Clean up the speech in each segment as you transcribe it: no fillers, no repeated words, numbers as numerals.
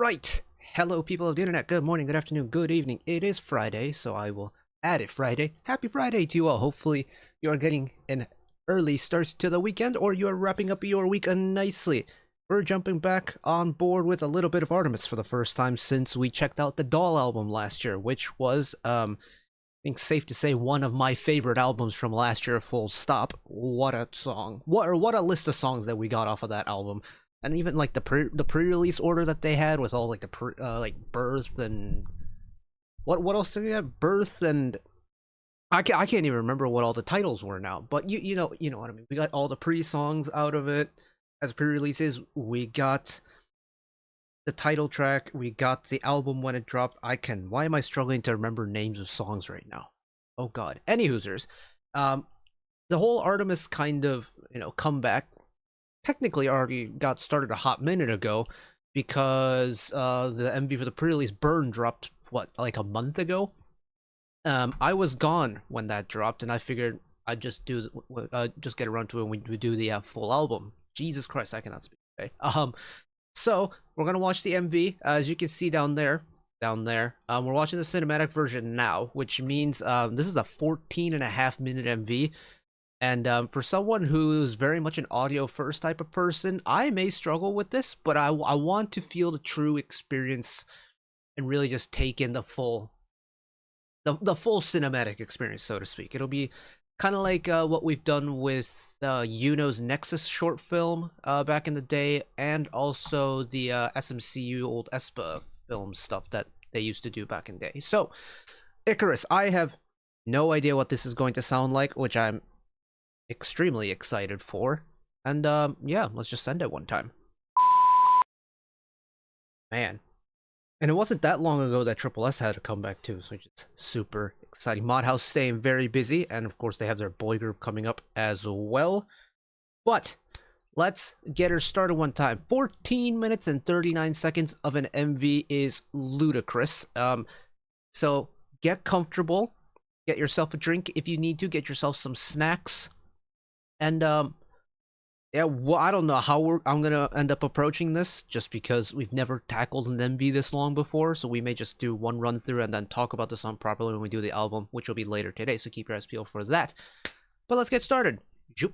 Right. Hello, people of the internet. Good morning, good afternoon, good evening. It is Friday, so I will add it Friday. Happy Friday to you all. Hopefully, you are getting an early start to the weekend, or you are wrapping up your week nicely. We're jumping back on board with a little bit of ARTMS for the first time since we checked out the Doll album last year, which was, I think safe to say, one of my favorite albums from last year, full stop. What a song. What a list of songs that we got off of that album. And even like the pre-release order that they had with all like the like Birth and what else did we have? Birth and I can't even remember what all the titles were now. But you know what I mean. We got all the pre-songs out of it as pre-releases. We got the title track. We got the album when it dropped. Why am I struggling to remember names of songs right now? Oh God. Any hoosers. The whole ARTMS kind of comeback technically already got started a hot minute ago because the MV for the pre-release Burn dropped like a month ago. I was gone when that dropped, and I figured I'd just just get around to it when we do the full album. Jesus Christ, I cannot speak today. So we're gonna watch the MV, as you can see down there. We're watching the cinematic version now, which means this is a 14.5-minute MV. And for someone who's very much an audio first type of person, I may struggle with this, but I want to feel the true experience and really just take in the full cinematic experience, so to speak. It'll be kind of like what we've done with Yuno's Nexus short film back in the day, and also the SMCU old ESPA film stuff that they used to do back in the day. So, Icarus, I have no idea what this is going to sound like, which I'm extremely excited for. And yeah, let's just send it one time. Man. And it wasn't that long ago that Triple S had a comeback too, so it's super exciting. Modhouse staying very busy, and of course they have their boy group coming up as well. But let's get her started one time. 14 minutes and 39 seconds of an MV is ludicrous. So get comfortable, get yourself a drink if you need to, get yourself some snacks. And yeah, well, I don't know how I'm gonna end up approaching this, just because we've never tackled an MV this long before, so we may just do one run through and then talk about the song properly when we do the album, which will be later today, so keep your eyes peeled for that. But let's get started. Joop.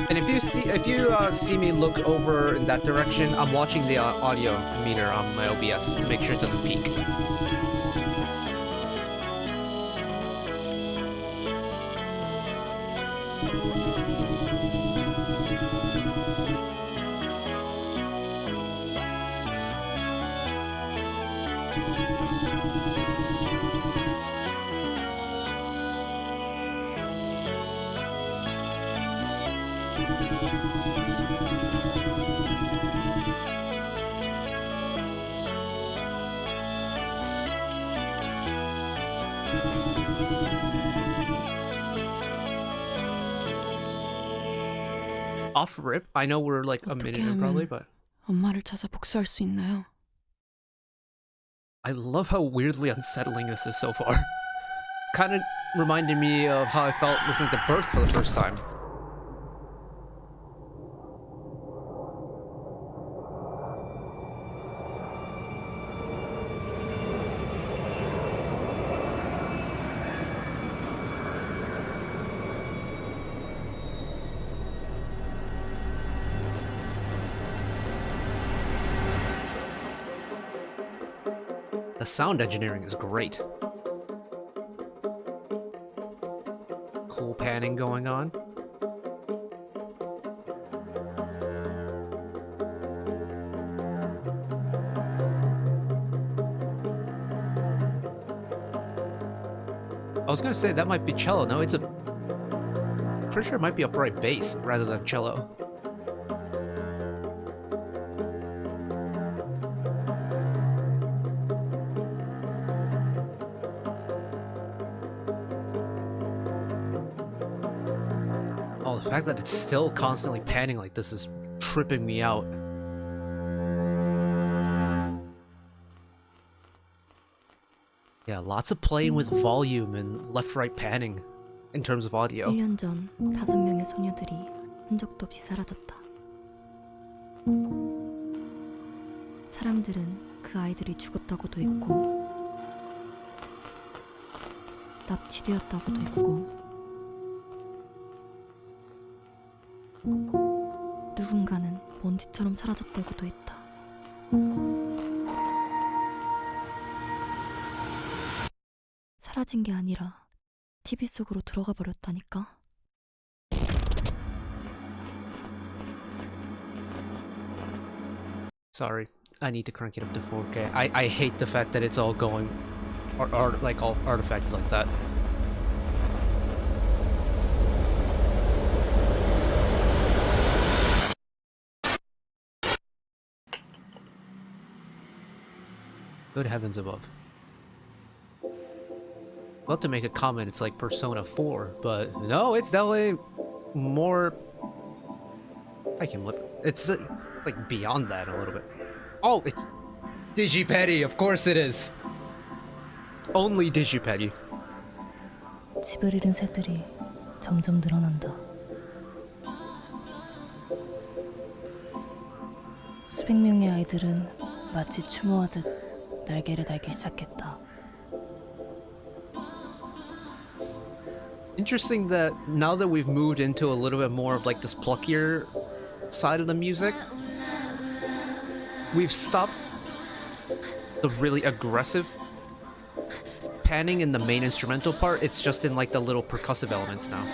And if you see me look over in that direction, I'm watching the audio meter on my OBS to make sure it doesn't peak. Off rip, I know we're like a minute in probably, but 엄마를 찾아 복수할 수 있나요? I love how weirdly unsettling this is so far. It's kind of reminded me of how I felt listening to Birth for the first time. The sound engineering is great. Cool panning going on. I was gonna say that might be cello. No, it's pretty sure it might be upright bass rather than cello. The fact that it's still constantly panning like this is tripping me out. Yeah, lots of playing with volume and left-right panning in terms of audio. 1년 전 5명의 소녀들이 흔적도 없이 사라졌다. 사람들은 그 아이들이 죽었다고도 했고 납치되었다고도 했고 누군가는 먼지처럼 사라졌다고도 했다. 사라진 게 아니라 TV 속으로 들어가 버렸다니까. Sorry, I need to crank it up to 4K. I hate the fact that it's all going, or like all artifacts like that. Good heavens above. About to make a comment, it's like Persona 4, but no, it's definitely more... I can lip... It's like beyond that a little bit. Oh, it's Digipedi, of course it is. Only Digipedi. 집을 잃은 새들이 점점 늘어난다. 수백 명의 아이들은 마치 추모하듯 날개를 달기 시작했다. Interesting that now that we've moved into a little bit more of like this pluckier side of the music, we've stopped the really aggressive panning in the main instrumental part. It's just in like the little percussive elements now.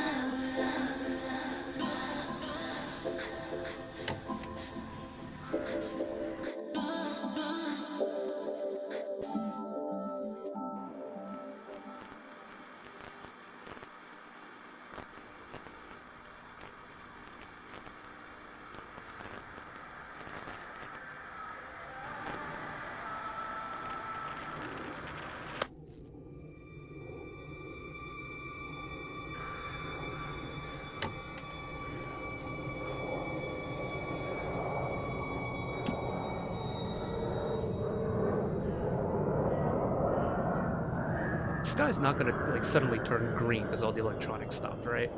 This guy's not gonna like suddenly turn green because all the electronics stopped, right?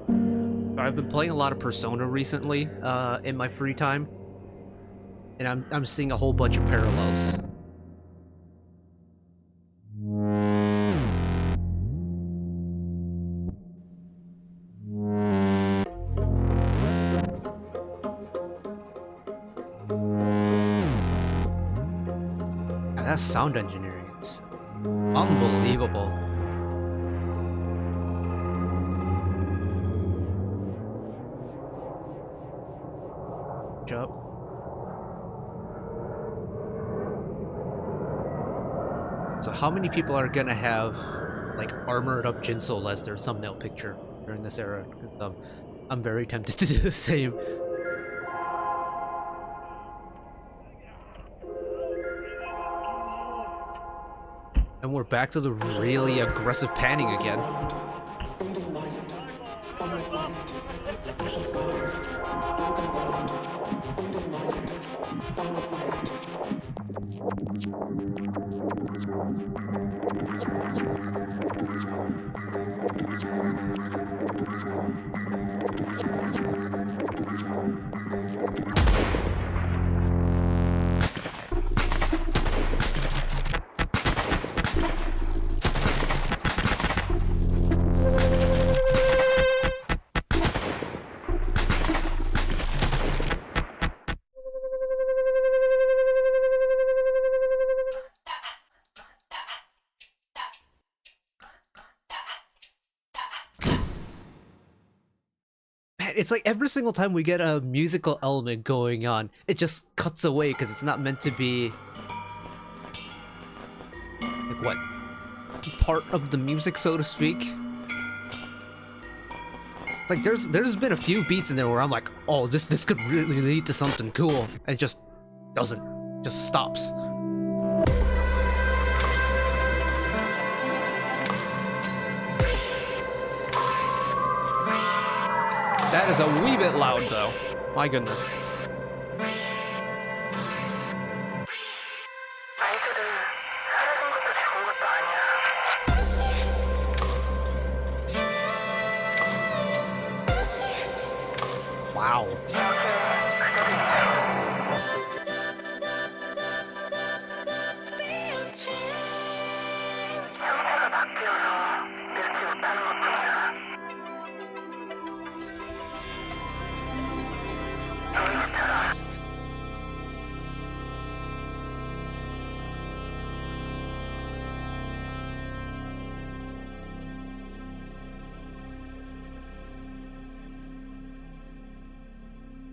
I've been playing a lot of Persona recently, in my free time, and I'm seeing a whole bunch of parallels. And that sound engineering, it's unbelievable. Job. So how many people are gonna have like armored up Jinsoul as their thumbnail picture during this era? 'Cause, I'm very tempted to do the same. And we're back to the really aggressive panning again. It's like every single time we get a musical element going on, it just cuts away because it's not meant to be like what, part of the music, so to speak. Like there's been a few beats in there where I'm like, oh, this could really lead to something cool, and it just doesn't, just stops. That is a wee bit loud, though. My goodness. 아이들은 사라진 것도 죽은 것도 아니야. Wow.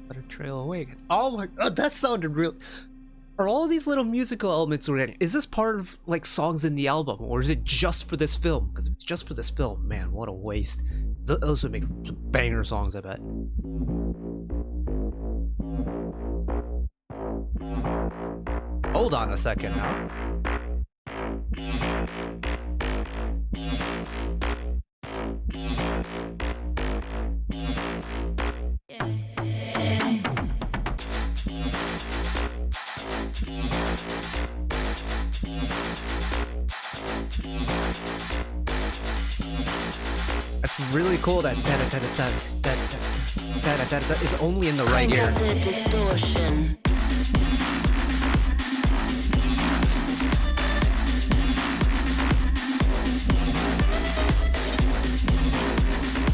Let it trail away. Oh my god, that sounded real. Are all these little musical elements we're getting, is this part of like songs in the album, or is it just for this film? Because if it's just for this film, man, what a waste. Those would make some banger songs, I bet. Hold on a second now. That's really cool that that is only in the right ear. Distortion.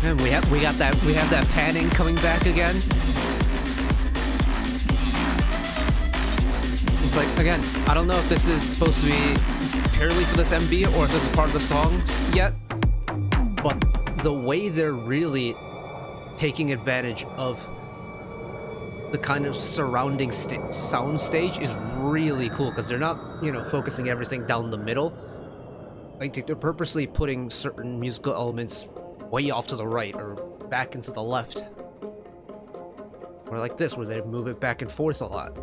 And we have that panning coming back again. It's like, again, I don't know if this is supposed to be purely for this MV or if this is part of the song yet, but the way they're really taking advantage of the kind of surrounding sound stage is really cool, because they're not, focusing everything down the middle. Like, they're purposely putting certain musical elements way off to the right or back into the left. Or like this, where they move it back and forth a lot.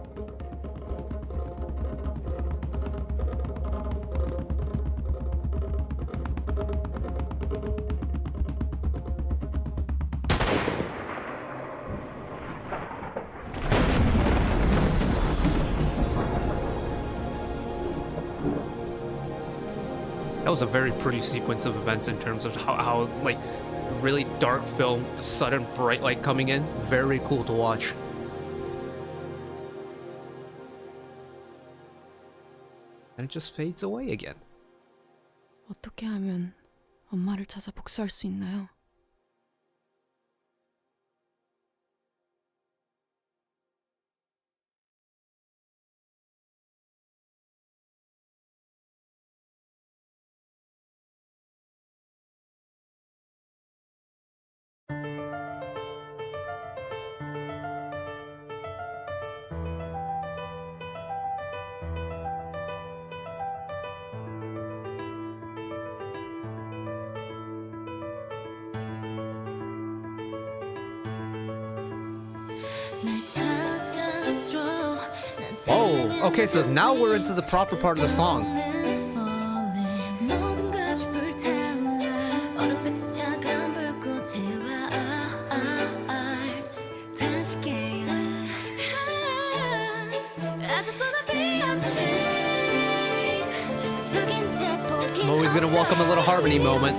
That was a very pretty sequence of events in terms of how like, really dark film, sudden bright light coming in. Very cool to watch. And it just fades away again. 어떻게 하면 엄마를 찾아 복수할 수 있나요? Oh, okay, so now we're into the proper part of the song. I'm always gonna welcome a little harmony moment.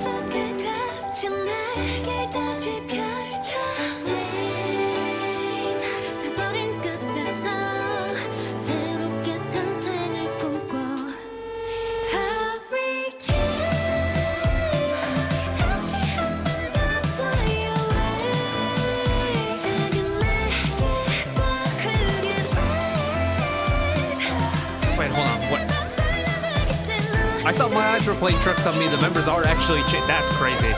Wait, hold on, what? I thought my eyes were playing tricks on me. The members are actually that's crazy.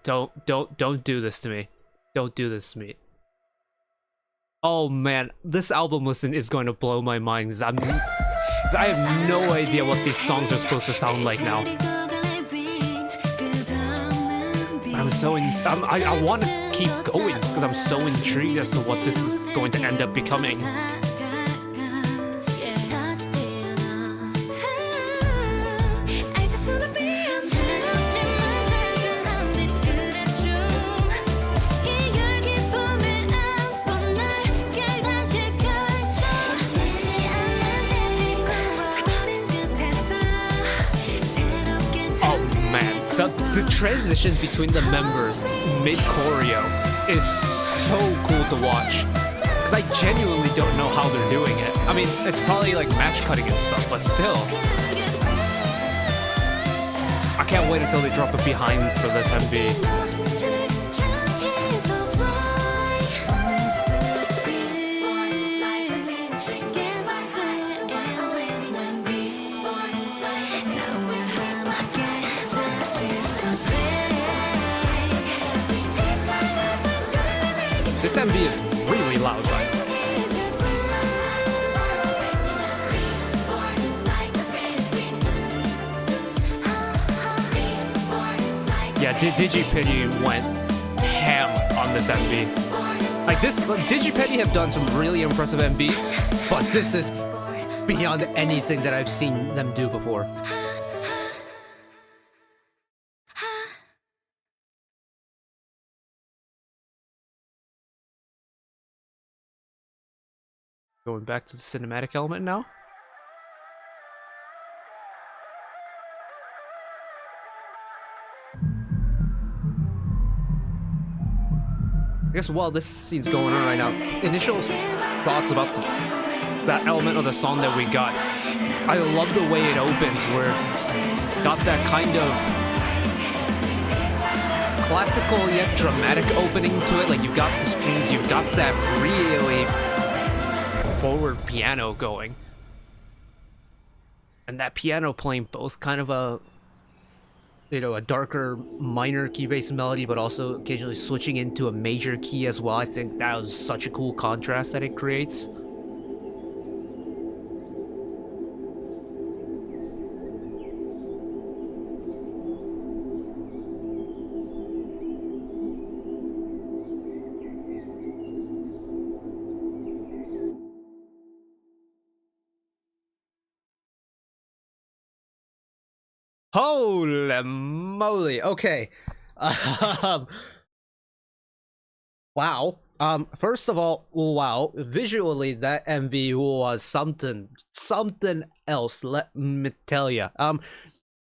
Don't do this to me. Don't do this to me. Oh man, this album listen is going to blow my mind, because I have no idea what these songs are supposed to sound like now. I want to keep going just because I'm so intrigued as to what this is going to end up becoming. the transitions between the members mid choreo is so cool to watch. Because I genuinely don't know how they're doing it. I mean, it's probably like match cutting and stuff, but still. I can't wait until they drop a behind for this MV. This MV is really loud, right? Yeah, DigiPity went ham on this MV. Like this, DigiPity have done some really impressive MVs, but this is beyond anything that I've seen them do before. Going back to the cinematic element now. I guess while this scene's going on right now, initial thoughts about that element of the song that we got. I love the way it opens, where it got that kind of classical yet dramatic opening to it. Like you got the strings, you've got that really forward piano going, and that piano playing both kind of a darker minor key based melody, but also occasionally switching into a major key as well. I think that was such a cool contrast that it creates. Holy moly. Okay. Wow. First of all, wow. Visually, that MV was something else, let me tell ya.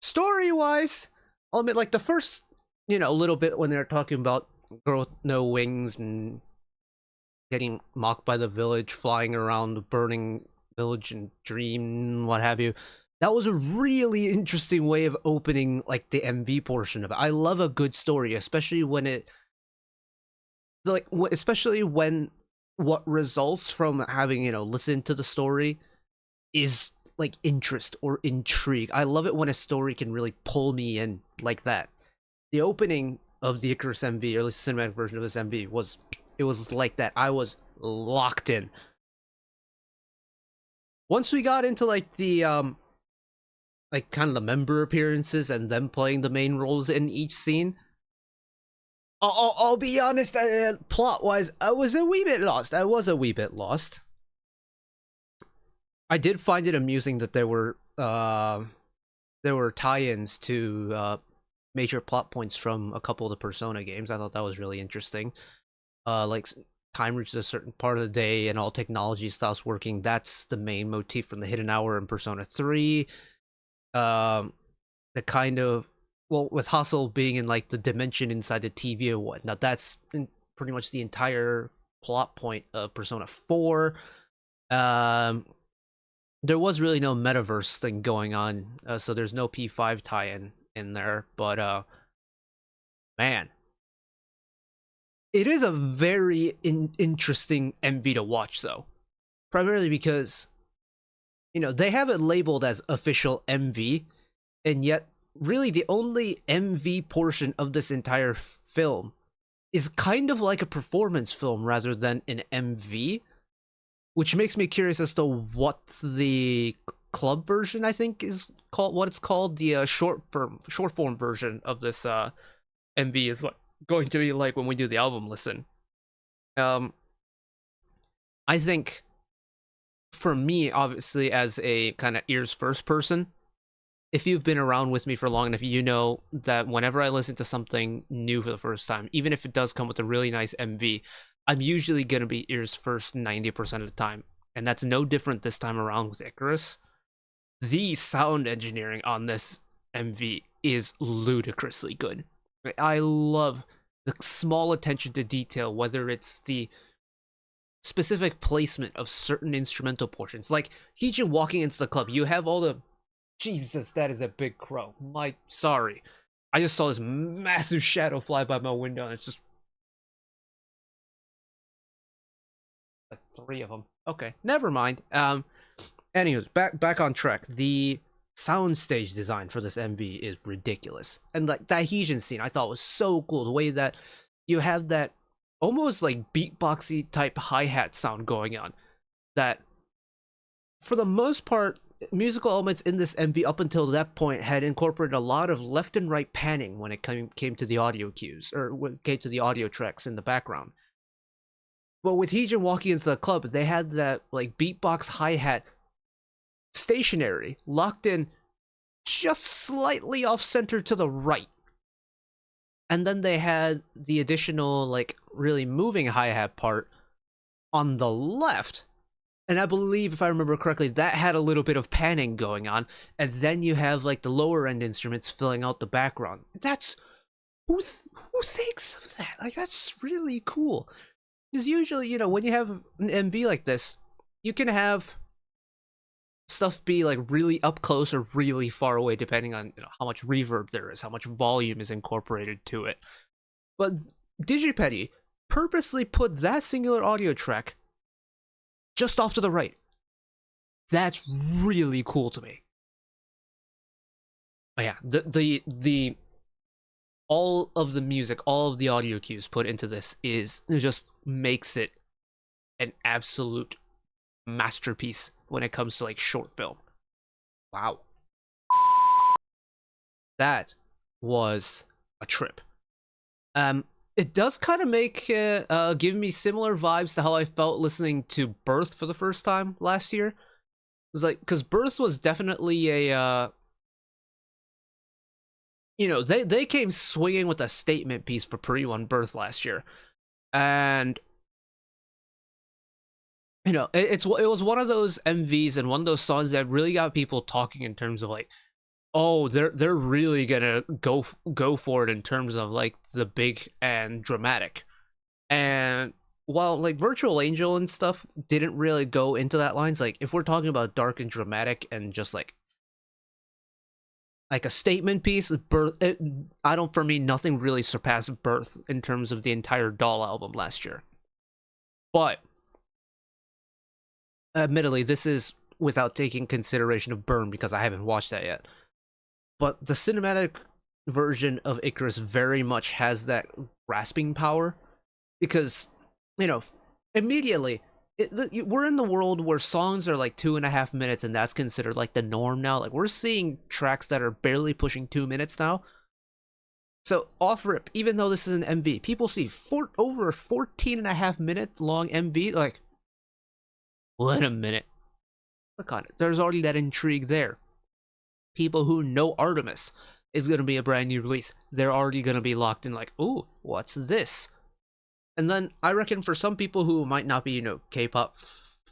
Story-wise, I'll admit, like, the first, little bit when they're talking about girl with no wings and getting mocked by the village, flying around the burning village and dream, what have you. That was a really interesting way of opening, like, the MV portion of it. I love a good story, especially when especially when what results from having, listened to the story is, like, interest or intrigue. I love it when a story can really pull me in like that. The opening of the Icarus MV, or at least the cinematic version of this MV, was like that. I was locked in. Once we got into, like, the, like, kind of the member appearances and them playing the main roles in each scene, I'll be honest, plot-wise, I was a wee bit lost. I did find it amusing that there were tie-ins to major plot points from a couple of the Persona games. I thought that was really interesting. Like, time reaches a certain part of the day and all technology stops working. That's the main motif from the Hidden Hour in Persona 3. The kind of, well, with Hustle being in, like, the dimension inside the TV and whatnot, that's pretty much the entire plot point of Persona 4. There was really no metaverse thing going on, so there's no P5 tie-in in there, but man, it is a very interesting MV to watch, though, primarily because they have it labeled as official MV, and yet really the only MV portion of this entire film is kind of like a performance film rather than an MV, which makes me curious as to what the club version, I think, is called, what it's called, the short form version of this MV is going to be like when we do the album listen. I think for me, obviously, as a kind of ears first person, if you've been around with me for long enough, you know that whenever I listen to something new for the first time, even if it does come with a really nice MV, I'm usually going to be ears first 90% of the time. And that's no different this time around with Icarus. The sound engineering on this MV is ludicrously good. I love the small attention to detail, whether it's the specific placement of certain instrumental portions. Like Heejin walking into the club, you have all the... Jesus, that is a big crow. Sorry. I just saw this massive shadow fly by my window, and it's just... like 3 of them. Okay, never mind. Anyways, back on track. The soundstage design for this MV is ridiculous. And like that Heejin scene I thought was so cool. The way that you have that almost like beatboxy type hi-hat sound going on. That, for the most part, musical elements in this MV up until that point had incorporated a lot of left and right panning when it came to the audio cues, or when it came to the audio tracks in the background. But with Heejin walking into the club, they had that like beatbox hi-hat stationary, locked in just slightly off-center to the right. And then they had the additional, like, really moving hi-hat part on the left. And I believe, if I remember correctly, that had a little bit of panning going on. And then you have, like, the lower-end instruments filling out the background. That's... Who thinks of that? Like, that's really cool. Because usually, you know, when you have an MV like this, you can have stuff be like really up close or really far away, depending on, you know, how much reverb there is, how much volume is incorporated to it. But Digipedi purposely put that singular audio track just off to the right. That's really cool to me. But yeah, the all of the music, all of the audio cues put into this it just makes it an absolute masterpiece when it comes to like short film. Wow. That was a trip. It does kind of give me similar vibes to how I felt listening to Birth for the first time last year. It was like, because Birth was definitely a you know, they came swinging with a statement piece for Pre-1 Birth last year. And you know, it was one of those MVs and one of those songs that really got people talking in terms of like, oh, they're really gonna go for it in terms of like the big and dramatic. And while like Virtual Angel and stuff didn't really go into that lines, like if we're talking about dark and dramatic and just like a statement piece, for me, nothing really surpassed Birth in terms of the entire Doll album last year. But admittedly, this is without taking consideration of Burn, because I haven't watched that yet. But the cinematic version of Icarus very much has that grasping power, because, you know, immediately, we're in the world where songs are like 2.5 minutes, and that's considered like the norm now. Like, we're seeing tracks that are barely pushing 2 minutes now. So, off rip, even though this is an MV, people see over 14.5 minute long MV, like, wait a minute. Look on it. There's already that intrigue there. People who know ARTMS is going to be a brand new release, they're already going to be locked in like, ooh, what's this? And then I reckon for some people who might not be, you know, K-pop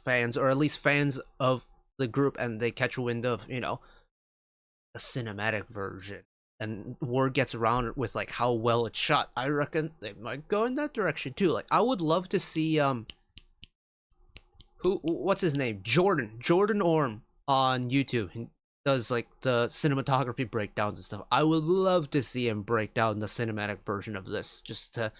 fans, or at least fans of the group, and they catch a wind of, you know, a cinematic version, and word gets around with like how well it's shot, I reckon they might go in that direction too. Like, I would love to see what's his name? Jordan Orm on YouTube. He does like the cinematography breakdowns and stuff. I would love to see him break down the cinematic version of this, just to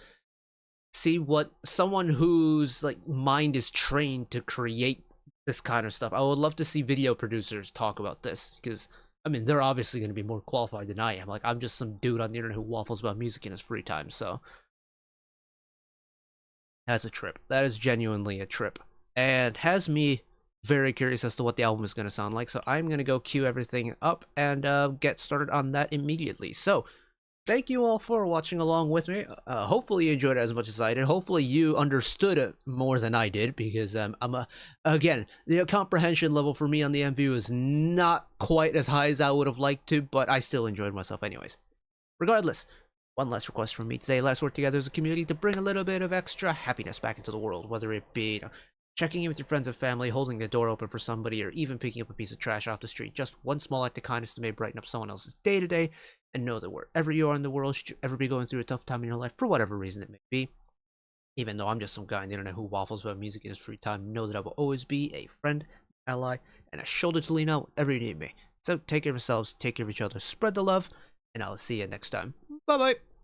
see what someone whose like mind is trained to create this kind of stuff. I would love to see video producers talk about this, because I mean, they're obviously going to be more qualified than I am. Like, I'm just some dude on the internet who waffles about music in his free time. So that's a trip. That is genuinely a trip, and has me very curious as to what the album is going to sound like. So I'm going to go queue everything up and get started on that immediately. So thank you all for watching along with me. Hopefully you enjoyed it as much as I did. Hopefully you understood it more than I did, because again, the comprehension level for me on the MV was not quite as high as I would have liked to, but I still enjoyed myself anyways. Regardless, one last request from me today. Let's work together as a community to bring a little bit of extra happiness back into the world, whether it be, you know, checking in with your friends and family, holding the door open for somebody, or even picking up a piece of trash off the street. Just one small act of kindness that may brighten up someone else's day today and know that wherever you are in the world, should you ever be going through a tough time in your life, for whatever reason it may be, even though I'm just some guy on the internet who waffles about music in his free time, know that I will always be a friend, ally, and a shoulder to lean out whenever you need me. So take care of yourselves, take care of each other, spread the love, and I'll see you next time. Bye bye!